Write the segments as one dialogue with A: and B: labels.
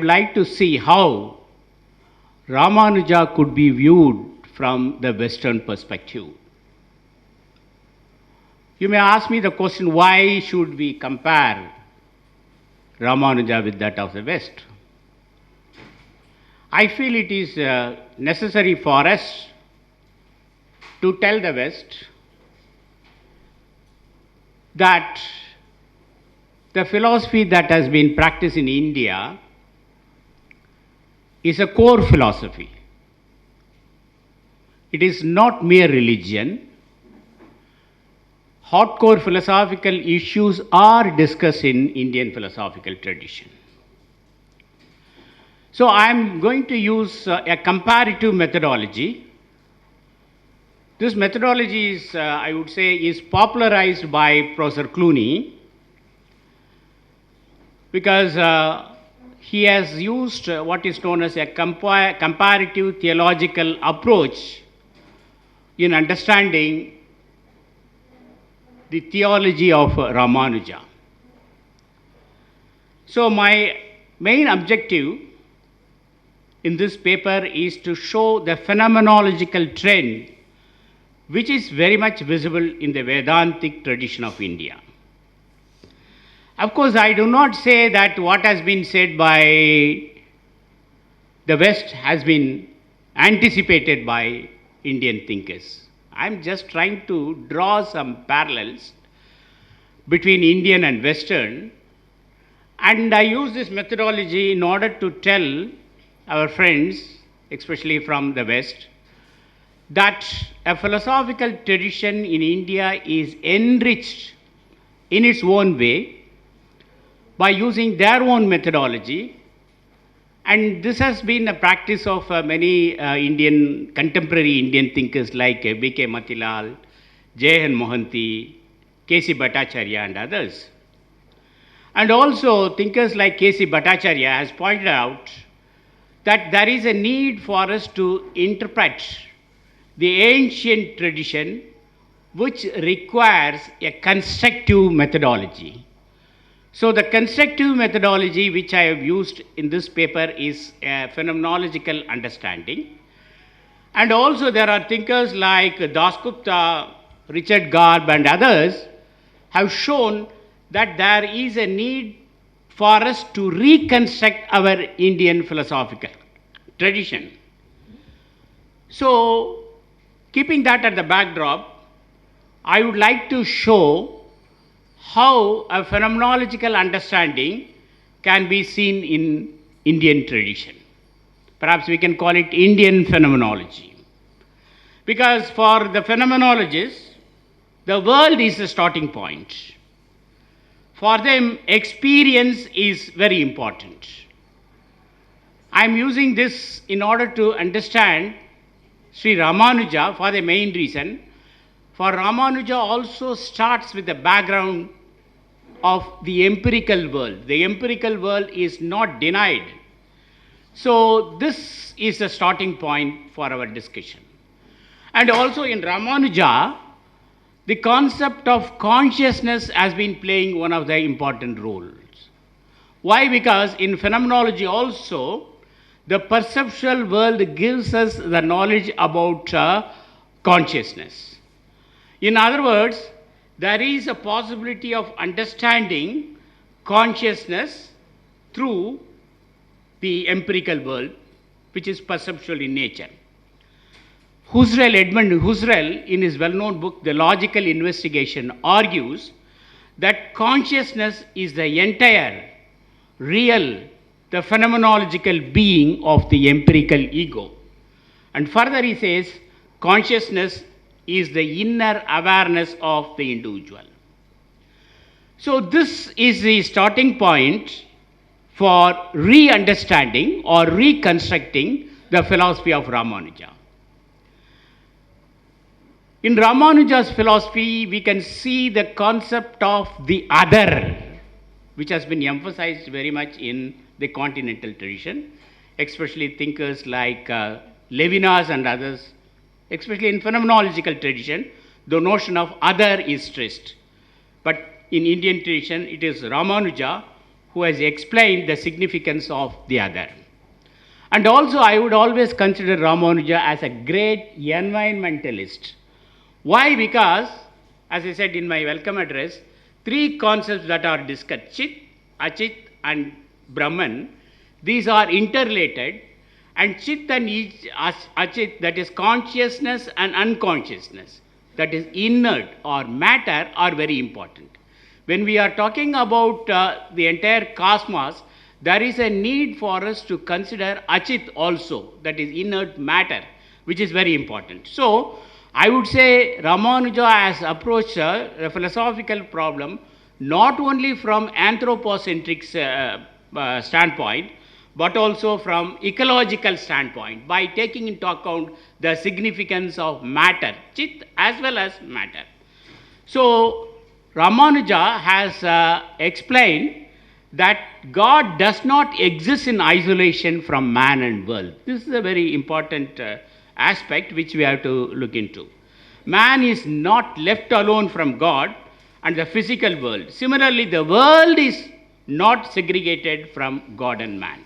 A: would like to see how Ramanuja could be viewed from the Western perspective. You may ask me the question, why should we compare Ramanuja with that of the West? I feel it is necessary for us to tell the West that the philosophy that has been practiced in India is a core philosophy. It is not mere religion. Hardcore philosophical issues are discussed in Indian philosophical tradition. So I am going to use a comparative methodology. This methodology is, I would say, is popularized by Professor Clooney, because he has used what is known as a comparative theological approach in understanding the theology of Ramanuja. So my main objective in this paper is to show the phenomenological trend which is very much visible in the Vedantic tradition of India. Of course, I do not say that what has been said by the West has been anticipated by Indian thinkers. I am just trying to draw some parallels between Indian and Western, and I use this methodology in order to tell our friends, especially from the West, that a philosophical tradition in India is enriched in its own way by using their own methodology, and this has been a practice of many contemporary Indian thinkers like B.K. Matilal, J.N. Mohanty, K.C. Bhattacharya and others. And also thinkers like K.C. Bhattacharya has pointed out that there is a need for us to interpret the ancient tradition which requires a constructive methodology. So the constructive methodology which I have used in this paper is a phenomenological understanding. And also there are thinkers like Dasgupta, Richard Garb and others have shown that there is a need for us to reconstruct our Indian philosophical tradition. So keeping that at the backdrop, I would like to show how a phenomenological understanding can be seen in Indian tradition. Perhaps we can call it Indian phenomenology. Because for the phenomenologists, the world is the starting point. For them, experience is very important. I am using this in order to understand Sri Ramanuja for the main reason. For Ramanuja also starts with the background of the empirical world. The empirical world is not denied. So this is the starting point for our discussion. And also in Ramanuja, the concept of consciousness has been playing one of the important roles. Why? Because in phenomenology also, the perceptual world gives us the knowledge about consciousness. In other words, there is a possibility of understanding consciousness through the empirical world, which is perceptual in nature. Edmund Husserl, in his well-known book, The Logical Investigation, argues that consciousness is the entire, real, the phenomenological being of the empirical ego. And further he says, consciousness is the inner awareness of the individual. So this is the starting point for re-understanding or reconstructing the philosophy of Ramanuja. In Ramanuja's philosophy, we can see the concept of the other, which has been emphasized very much in the continental tradition, especially thinkers like Levinas and others. Especially in phenomenological tradition, the notion of other is stressed. But in Indian tradition, it is Ramanuja who has explained the significance of the other. And also, I would always consider Ramanuja as a great environmentalist. Why? Because, as I said in my welcome address, three concepts that are discussed, Chit, Achit and Brahman, these are interrelated, and Chit and Achit, that is consciousness and unconsciousness, that is inert or matter, are very important. When we are talking about the entire cosmos, there is a need for us to consider Achit also, that is inert matter, which is very important. So, I would say Ramanuja has approached a philosophical problem not only from anthropocentric standpoint, but also from ecological standpoint, by taking into account the significance of matter, Chit as well as matter. So, Ramanuja has explained that God does not exist in isolation from man and world. This is a very important aspect which we have to look into. Man is not left alone from God and the physical world. Similarly, the world is not segregated from God and man.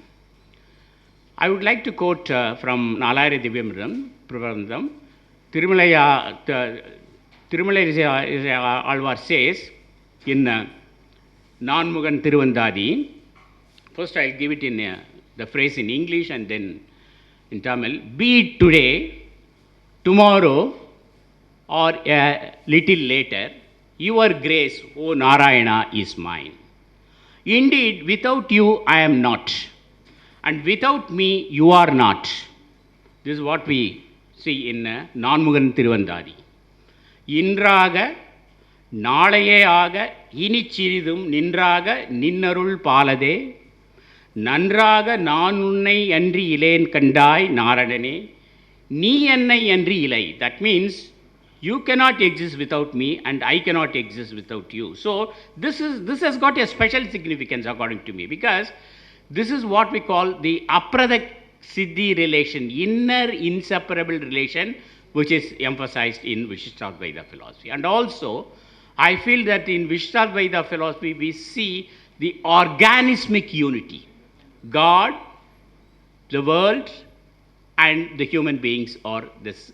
A: I would like to quote from Nalayara Divyamritam, Prabandham. Thirumalai Alvar says in Nanmugan Tiruvandadi, first I'll give it in the phrase in English and then in Tamil, be it today, tomorrow, or a little later, your grace, O Narayana, is mine. Indeed, without you I am not, and without me you are not. This is what we see in Nanmugan Tiruvandadi. Indraga, Nalaye aga, Inichiridum, Nindraga, Ninnarul Palade, Nandraga, Nanunai Andri Ilain Kandai, Naradane, Ni Annai Andri Ilai. That means you cannot exist without me and I cannot exist without you. So this has got a special significance according to me, because this is what we call the apradak siddhi relation, inner inseparable relation, which is emphasized in Vishishtadvaita philosophy. And also, I feel that in Vishishtadvaita philosophy, we see the organismic unity. God, the world, and the human beings, or this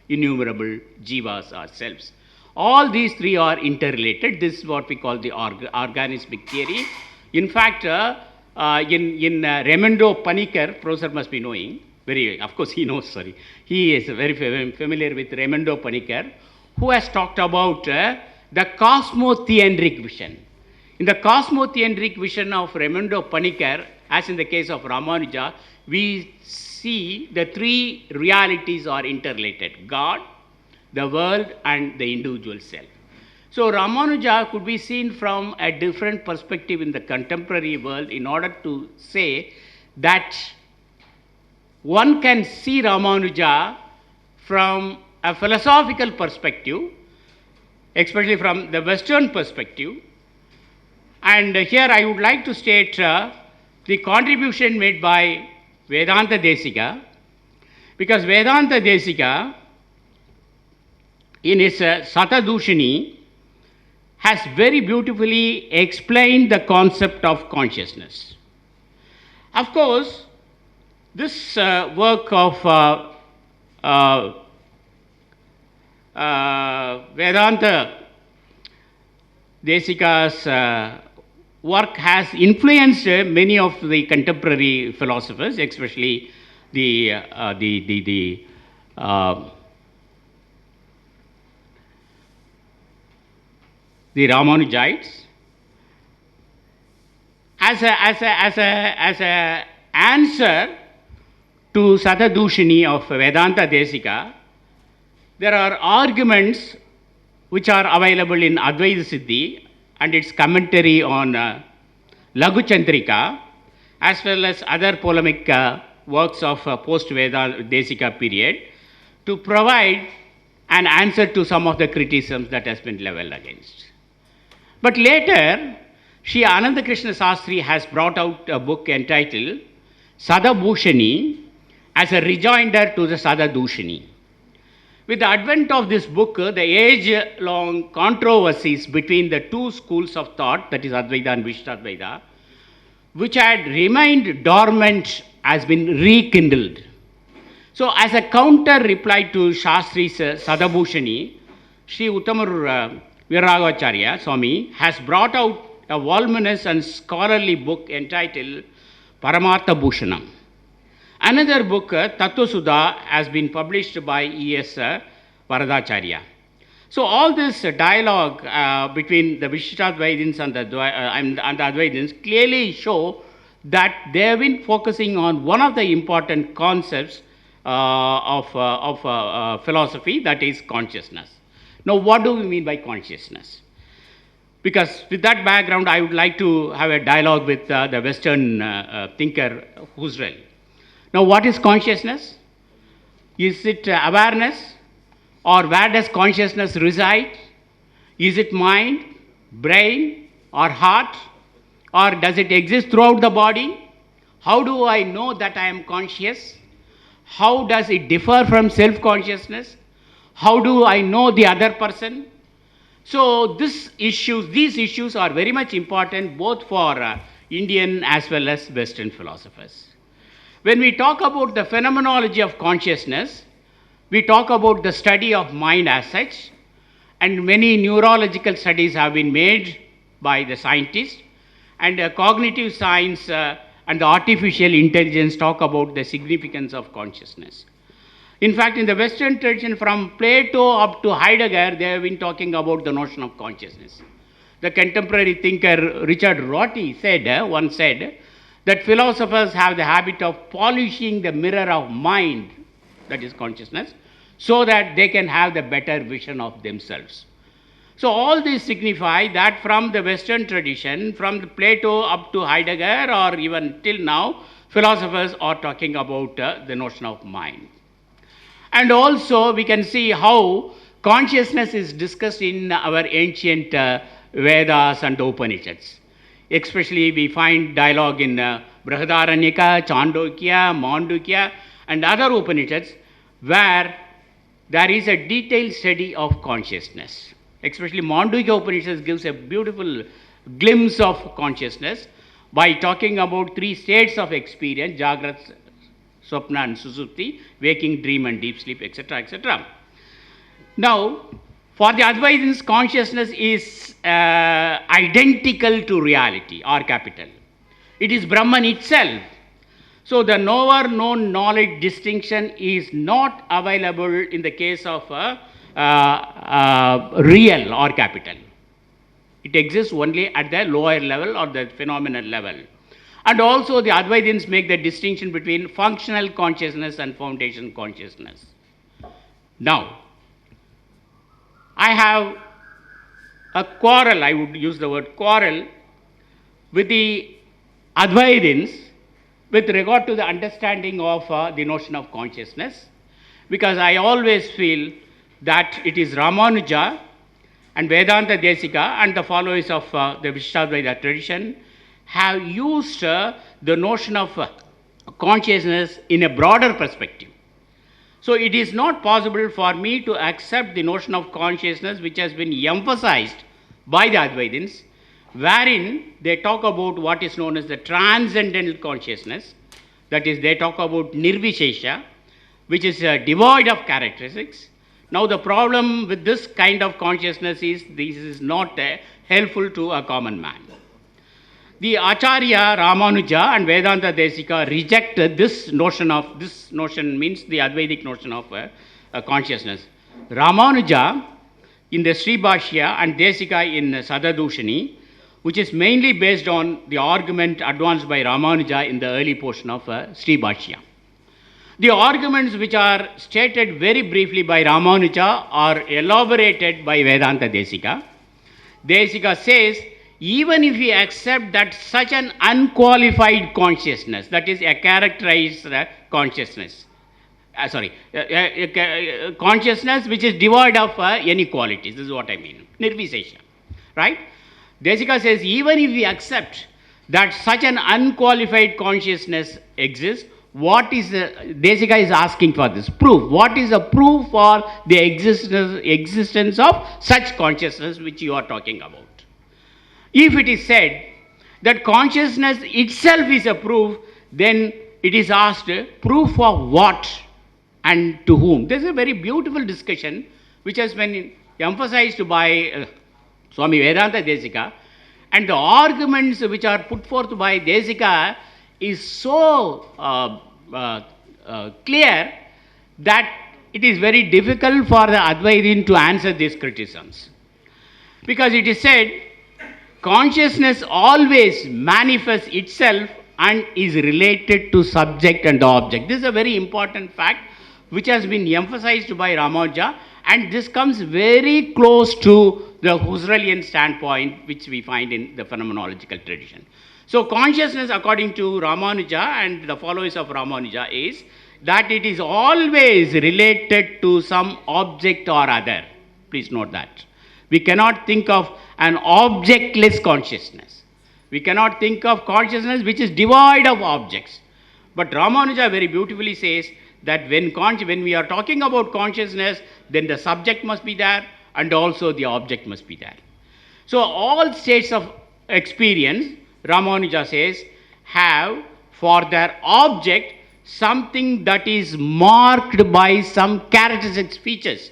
A: innumerable jivas ourselves. All these three are interrelated. This is what we call the organismic theory. In fact, in Raimundo Panikkar, professor must be knowing, of course he knows, he is very familiar with Raimundo Panikkar, who has talked about the cosmotheandric vision. In the cosmotheandric vision of Raimundo Panikkar, as in the case of Ramanuja, we see the three realities are interrelated: God, the world, and the individual self. So Ramanuja could be seen from a different perspective in the contemporary world in order to say that one can see Ramanuja from a philosophical perspective, especially from the Western perspective. And here I would like to state the contribution made by Vedanta Desika, because Vedanta Desika, in his Satadushini, has very beautifully explained the concept of consciousness. Of course, this work of Vedanta Desika's work has influenced many of the contemporary philosophers, especially the Ramanujites. As an answer to Satadushini of Vedanta Desika, there are arguments which are available in Advaitha Siddhi and its commentary on Laghu Chandrika, as well as other polemic works of post-Vedanta Desika period, to provide an answer to some of the criticisms that has been leveled against. But later, Sri Anandakrishna Sastri has brought out a book entitled Sadabhushani as a rejoinder to the Sadadushini. With the advent of this book, the age-long controversies between the two schools of thought, that is Advaita and Vishishtadvaita, which had remained dormant has been rekindled. So, as a counter reply to Shastri's Sadabhushani, Sri Uttamur Viramacharya Swami has brought out a voluminous and scholarly book entitled Paramartha Bhushanam. Another book, Tattva Sudha, has been published by E.S. Varadacharya. So all this dialogue between the Vishishtadvaitins and the Advaitins clearly show that they have been focusing on one of the important concepts of philosophy, that is consciousness. Now, what do we mean by consciousness? Because with that background, I would like to have a dialogue with the Western thinker Husserl. Now, what is consciousness? Is it awareness? Or where does consciousness reside? Is it mind, brain, or heart? Or does it exist throughout the body? How do I know that I am conscious? How does it differ from self-consciousness? How do I know the other person? So these issues are very much important both for Indian as well as Western philosophers. When we talk about the phenomenology of consciousness, we talk about the study of mind as such, and many neurological studies have been made by the scientists, and cognitive science and the artificial intelligence talk about the significance of consciousness. In fact, in the Western tradition, from Plato up to Heidegger, they have been talking about the notion of consciousness. The contemporary thinker Richard Rorty once said that philosophers have the habit of polishing the mirror of mind, that is consciousness, so that they can have the better vision of themselves. So all these signify that from the Western tradition, from the Plato up to Heidegger or even till now, philosophers are talking about the notion of mind. And also we can see how consciousness is discussed in our ancient Vedas and Upanishads. Especially we find dialogue in Brihadaranyaka, Chandogya, Mandukya and other Upanishads where there is a detailed study of consciousness. Especially Mandukya Upanishads gives a beautiful glimpse of consciousness by talking about three states of experience, Jagrat, Swapna and Susupti, waking, dream and deep sleep, etc., etc. Now, for the Advaitins, consciousness is identical to reality or capital. It is Brahman itself. So the knower known knowledge distinction is not available in the case of real or capital. It exists only at the lower level or the phenomenal level. And also the Advaitins make the distinction between functional consciousness and foundation consciousness. Now, I have a quarrel, I would use the word quarrel, with the Advaitins with regard to the understanding of the notion of consciousness, because I always feel that it is Ramanuja and Vedanta Desika and the followers of the Vishishtadvaita tradition have used the notion of consciousness in a broader perspective. So it is not possible for me to accept the notion of consciousness which has been emphasized by the Advaitins, wherein they talk about what is known as the transcendental consciousness, that is, they talk about nirvishesha, which is devoid of characteristics. Now, the problem with this kind of consciousness is this is not helpful to a common man. The Acharya, Ramanuja and Vedanta Desika reject this notion means the Advaitic notion of consciousness. Ramanuja in the Sri Bhashya and Desika in Sadadushani, which is mainly based on the argument advanced by Ramanuja in the early portion of Sri Bhashya. The arguments which are stated very briefly by Ramanuja are elaborated by Vedanta Desika. Desika says, even if we accept that such an unqualified consciousness, that is a characterized consciousness, consciousness which is devoid of any qualities, this is what I mean, nirvishesha, right? Desika says, even if we accept that such an unqualified consciousness exists, what is Desika is asking for this proof. What is the proof for the existence of such consciousness which you are talking about? If it is said that consciousness itself is a proof, then it is asked, proof of what and to whom? This is a very beautiful discussion which has been emphasized by Swami Vedanta Desika, and the arguments which are put forth by Desika is so clear that it is very difficult for the Advaitin to answer these criticisms. Because it is said, consciousness always manifests itself and is related to subject and object. This is a very important fact which has been emphasized by Ramanuja, and this comes very close to the Husserlian standpoint which we find in the phenomenological tradition. So consciousness, according to Ramanuja and the followers of Ramanuja, is that it is always related to some object or other. Please note that. We cannot think of an objectless consciousness. We cannot think of consciousness which is devoid of objects. But Ramanuja very beautifully says that when we are talking about consciousness, then the subject must be there and also the object must be there. So all states of experience, Ramanuja says, have for their object something that is marked by some characteristic features.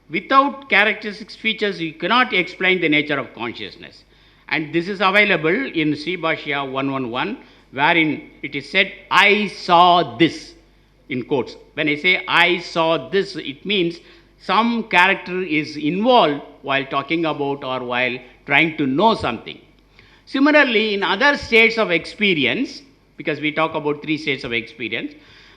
A: Without characteristic features, you cannot explain the nature of consciousness. And this is available in Sri Bhashya 111, wherein it is said, I saw this, in quotes. When I say I saw this, it means some character is involved while talking about or while trying to know something. Similarly, in other states of experience, because we talk about 3 states of experience,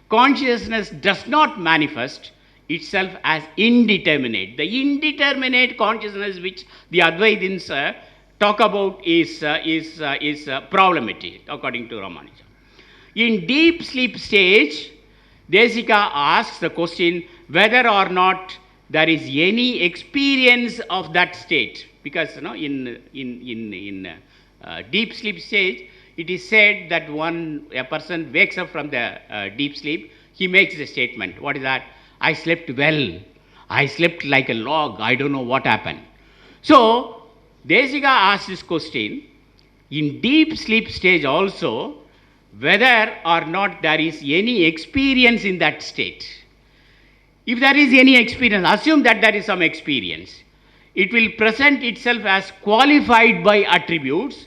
A: consciousness does not manifest itself as indeterminate. The indeterminate consciousness which the Advaitins talk about is problematic, according to Ramanuja. In deep sleep stage, Desika asks the question whether or not there is any experience of that state, because in deep sleep stage, it is said that a person wakes up from the deep sleep, he makes a statement. What is that? I slept well. I slept like a log. I don't know what happened. So, Desika asks this question, in deep sleep stage also, whether or not there is any experience in that state. If there is any experience, assume that there is some experience. It will present itself as qualified by attributes.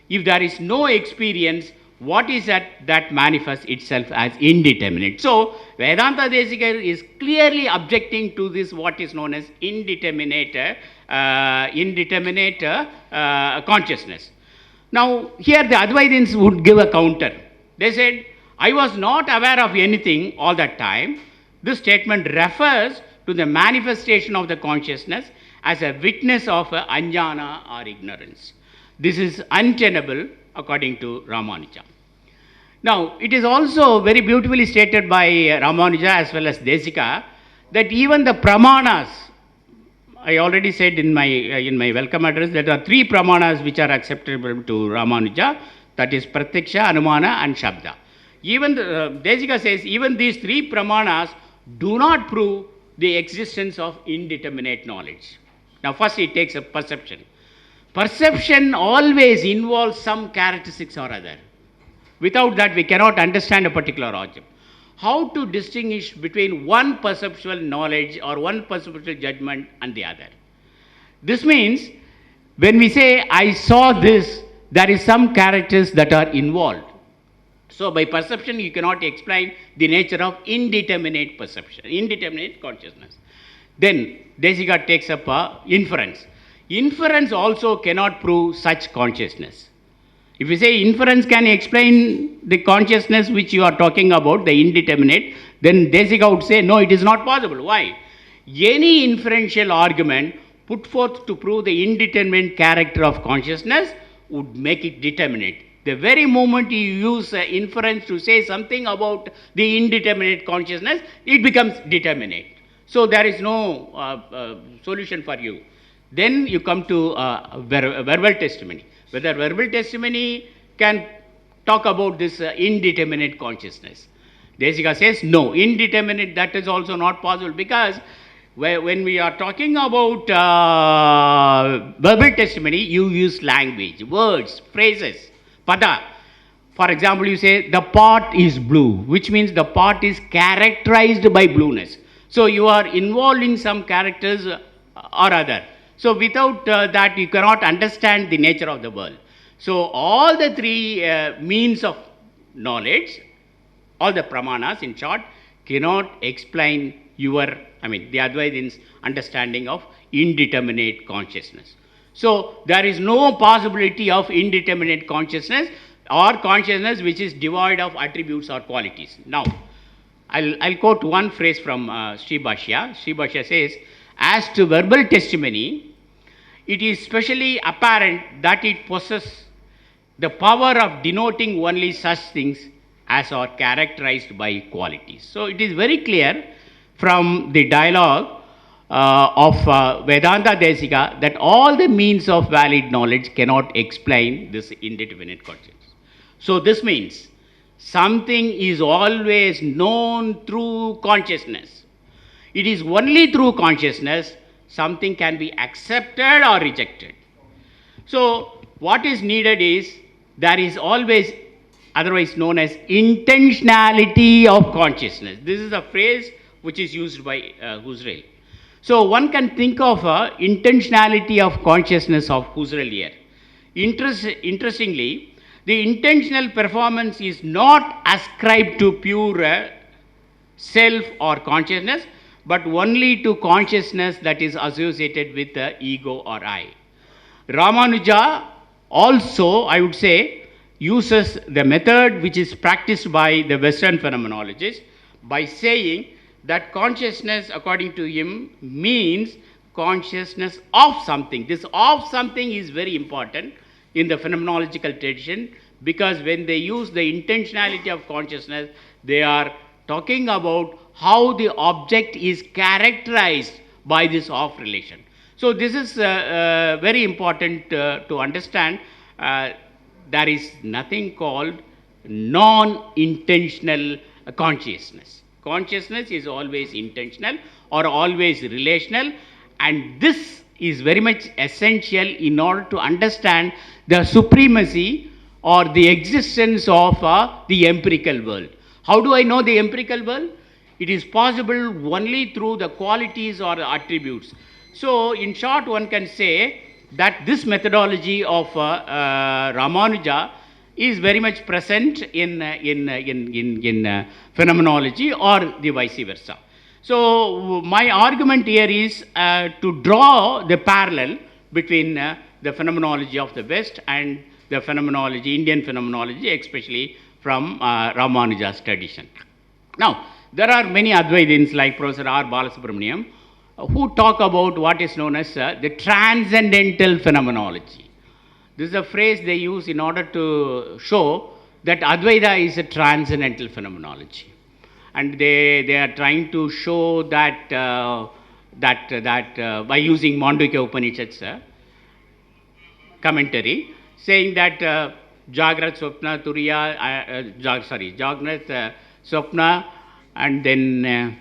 A: If there is no experience, what is that manifests itself as indeterminate? So, Vedanta Desika is clearly objecting to this, what is known as indeterminate consciousness. Now, here the Advaitins would give a counter. They said, I was not aware of anything all that time. This statement refers to the manifestation of the consciousness as a witness of Gnana or ignorance. This is untenable according to Ramanuja. Now, it is also very beautifully stated by Ramanuja as well as Desika that even the pramanas, I already said in my welcome address, there are 3 pramanas which are acceptable to Ramanuja, that is Pratyaksha, Anumana and Shabda. Even Desika says even these 3 pramanas do not prove the existence of indeterminate knowledge. Now, first it takes a perception. Perception always involves some characteristics or other. Without that, we cannot understand a particular object. How to distinguish between one perceptual knowledge or one perceptual judgment and the other? This means, when we say, I saw this, there is some characters that are involved. So, by perception, you cannot explain the nature of indeterminate perception, indeterminate consciousness. Then, Desika takes up inference. Inference also cannot prove such consciousness. If you say inference can explain the consciousness which you are talking about, the indeterminate, then Desika would say, no, it is not possible. Why? Any inferential argument put forth to prove the indeterminate character of consciousness would make it determinate. The very moment you use inference to say something about the indeterminate consciousness, it becomes determinate. So there is no solution for you. Then you come to verbal testimony. Whether verbal testimony can talk about this indeterminate consciousness. Desika says, no, indeterminate, that is also not possible, because When we are talking about verbal testimony, you use language, words, phrases, pada. For example, you say the pot is blue, which means the pot is characterized by blueness. So you are involving some characters or other. So without that, you cannot understand the nature of the world. So all the three means of knowledge, all the pramanas in short, cannot explain the Advaitins' understanding of indeterminate consciousness. So there is no possibility of indeterminate consciousness or consciousness which is devoid of attributes or qualities. Now, I'll quote one phrase from Sri Bhashya. Sri Bhashya says, as to verbal testimony, it is specially apparent that it possesses the power of denoting only such things as are characterized by qualities. So it is very clear from the dialogue of Vedanta Desika that all the means of valid knowledge cannot explain this indeterminate consciousness. So this means something is always known through consciousness. It is only through consciousness something can be accepted or rejected. So what is needed is there is always, otherwise known as intentionality of consciousness. This is a phrase which is used by Husserl. So one can think of intentionality of consciousness of Husserl here. Interestingly, the intentional performance is not ascribed to pure self or consciousness, but only to consciousness that is associated with the ego or I. Ramanuja also, I would say, uses the method which is practiced by the Western phenomenologists by saying that consciousness, according to him, means consciousness of something. This of something is very important in the phenomenological tradition, because when they use the intentionality of consciousness, they are talking about how the object is characterized by this of relation. So this is very important to understand. There is nothing called non-intentional consciousness. Consciousness is always intentional or always relational, and this is very much essential in order to understand the supremacy or the existence of the empirical world. How do I know the empirical world? It is possible only through the qualities or the attributes. So in short, one can say that this methodology of Ramanuja is very much present in phenomenology or the vice versa. So my argument here is to draw the parallel between the phenomenology of the West and the phenomenology, Indian phenomenology, especially from Ramanuja's tradition. Now, there are many Advaitins like Professor R. Balasubramaniam who talk about what is known as the transcendental phenomenology. This is a phrase they use in order to show that Advaita is a transcendental phenomenology. And they are trying to show that by using Mandukya Upanishad's commentary, saying that Jagrat, Swapna, Turiya, Jagrat, Swapna, and then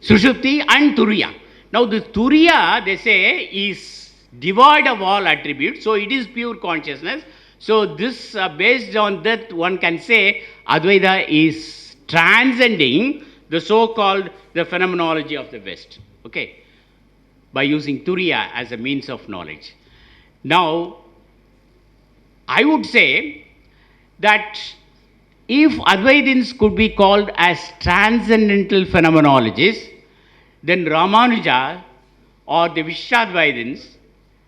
A: Sushupti and Turiya. Now the Turiya, they say, is devoid of all attributes, so it is pure consciousness. So this, based on that, one can say Advaita is transcending the so-called the phenomenology of the West, okay, by using Turiya as a means of knowledge. Now, I would say that if Advaitins could be called as transcendental phenomenologists, then Ramanuja or the Vishadvaitins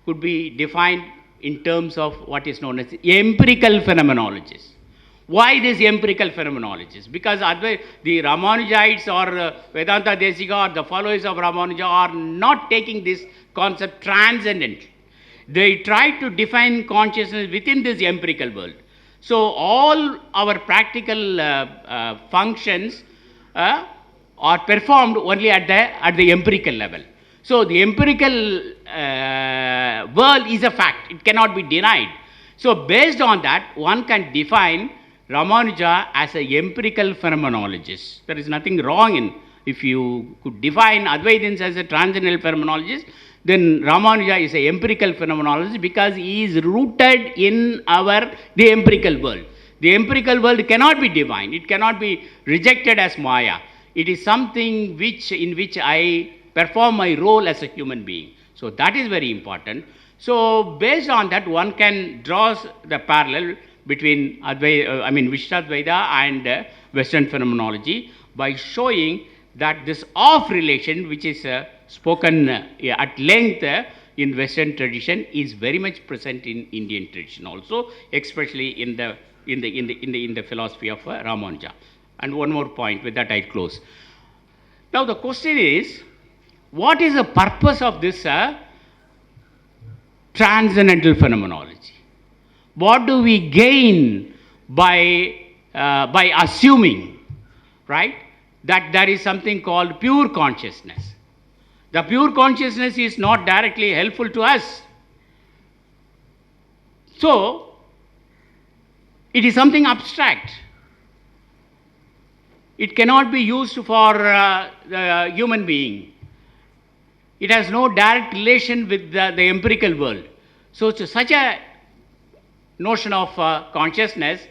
A: could be defined in terms of what is known as empirical phenomenologists. Why these empirical phenomenologists? Because the Ramanujites or Vedanta Desika or the followers of Ramanuja are not taking this concept transcendent. They try to define consciousness within this empirical world. So all our practical functions are performed only at the empirical level. So the empirical world is a fact. It cannot be denied. So based on that, one can define Ramanuja as an empirical phenomenologist. There is nothing wrong in if you could define Advaitins as a transcendental phenomenologist, then Ramanuja is an empirical phenomenologist because he is rooted in the empirical world. The empirical world cannot be defined. It cannot be rejected as Maya. It is something in which I perform my role as a human being. So that is very important. So based on that, one can draw the parallel between Vishishtadvaita and Western phenomenology by showing that this off relation, which is spoken at length in Western tradition, is very much present in Indian tradition also, especially in the philosophy of Ramanuja. And one more point, with that I close. Now the question is, what is the purpose of this transcendental phenomenology? What do we gain by assuming, right, that there is something called pure consciousness? The pure consciousness is not directly helpful to us. So, it is something abstract. It cannot be used for the human being. It has no direct relation with the empirical world. So such a notion of consciousness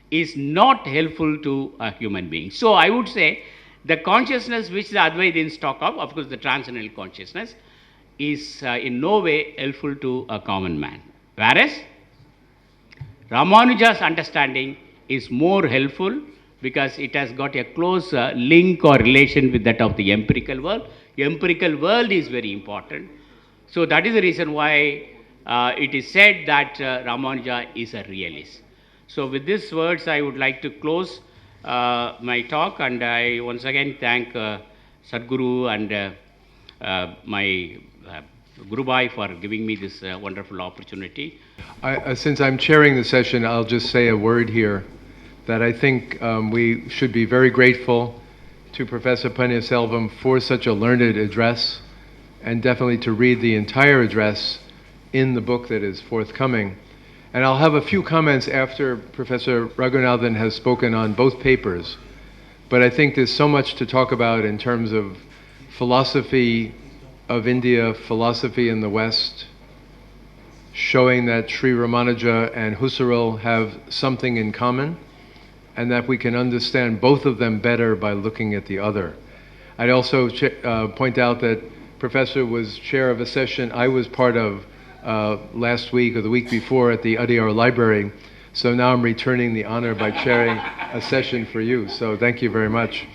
A: is not helpful to a human being. So I would say the consciousness which the Advaitins talk of course the transcendental consciousness, is in no way helpful to a common man. Whereas Ramanuja's understanding is more helpful because it has got a close link or relation with that of the empirical world. The empirical world is very important. So that is the reason why it is said that Ramanuja is a realist. So with these words, I would like to close my talk, and I once again thank Sadhguru and my Guru Bhai for giving me this wonderful opportunity.
B: Since I'm chairing the session, I'll just say a word here that I think we should be very grateful to Professor Panneerselvam for such a learned address, and definitely to read the entire address in the book that is forthcoming. And I'll have a few comments after Professor Raghunathan has spoken on both papers. But I think there's so much to talk about in terms of philosophy of India, philosophy in the West, showing that Sri Ramanuja and Husserl have something in common, and that we can understand both of them better by looking at the other. I'd also point out that Professor was chair of a session I was part of last week or the week before at the Adyar Library, so now I'm returning the honor by chairing a session for you, so thank you very much.